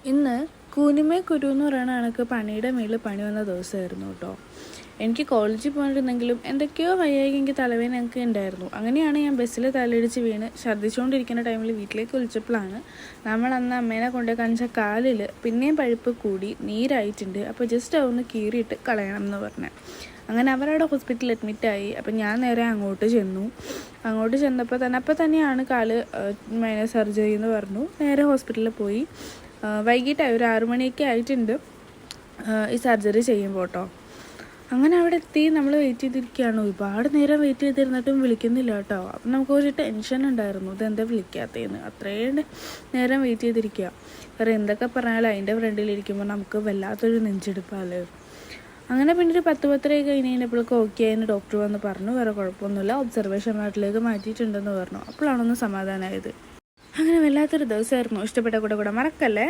ഇന്ന് കൂനിമേ കുരു എന്ന് പറയുന്ന കണക്ക് പണിയുടെ മേളിൽ പണി വന്ന ദിവസമായിരുന്നു കേട്ടോ. എനിക്ക് കോളേജിൽ പോയിട്ടുണ്ടെങ്കിലും എന്തൊക്കെയോ വയ്യായി എനിക്ക് തലവേദന എനിക്ക് ഉണ്ടായിരുന്നു. അങ്ങനെയാണ് ഞാൻ ബസ്സിൽ തലയിടിച്ച് വീണ് ഛർദ്ദിച്ചുകൊണ്ടിരിക്കുന്ന ടൈമിൽ വീട്ടിലേക്ക് വിളിച്ചപ്പോഴാണ് നമ്മൾ അന്ന് അമ്മേനെ കൊണ്ട് കാണിച്ച കാലിൽ പിന്നെയും പഴുപ്പ് കൂടി നീരായിട്ടുണ്ട്, അപ്പോൾ ജസ്റ്റ് അതൊന്ന് കീറിയിട്ട് കളയണം എന്ന് പറഞ്ഞു. അങ്ങനെ അവരവിടെ ഹോസ്പിറ്റലിൽ അഡ്മിറ്റായി. അപ്പം ഞാൻ നേരെ അങ്ങോട്ട് ചെന്നപ്പോൾ തന്നെയാണ് കാല് മൈനസ് സർജറി എന്ന് പറഞ്ഞു. നേരെ ഹോസ്പിറ്റലിൽ പോയി. വൈകിട്ടായി, ഒരു 6 മണിയൊക്കെ ആയിട്ടുണ്ട് ഈ സർജറി ചെയ്യുമ്പോൾ കേട്ടോ. അങ്ങനെ അവിടെ എത്തി നമ്മൾ വെയിറ്റ് ചെയ്തിരിക്കുകയാണ്. ഒരുപാട് നേരം വെയിറ്റ് ചെയ്തിരുന്നിട്ടും വിളിക്കുന്നില്ല കേട്ടോ. അപ്പം നമുക്ക് ഒരു ടെൻഷൻ ഉണ്ടായിരുന്നു, ഇതെന്താ വിളിക്കാത്തതെന്ന്. അത്രയും നേരം വെയിറ്റ് ചെയ്തിരിക്കുക. വേറെ എന്തൊക്കെ പറഞ്ഞാലും അതിൻ്റെ ഫ്രണ്ടിലിരിക്കുമ്പോൾ നമുക്ക് വല്ലാത്തൊരു നെഞ്ചെടുപ്പാല്. അങ്ങനെ പിന്നെ ഒരു 10-10:30 കഴിഞ്ഞപ്പോഴേക്കും ഓക്കെ ആയിരുന്നു. ഡോക്ടർ വന്ന് പറഞ്ഞു വേറെ കുഴപ്പമൊന്നുമില്ല, ഒബ്സർവേഷൻ വാർഡിലേക്ക് മാറ്റിയിട്ടുണ്ടെന്ന് പറഞ്ഞു. അപ്പോഴാണൊന്ന് സമാധാനമായത്. അങ്ങനെ വല്ലാത്തൊരു ദിവസമായിരുന്നു. ഇഷ്ടപ്പെട്ട കൂടെ മറക്കല്ലേ.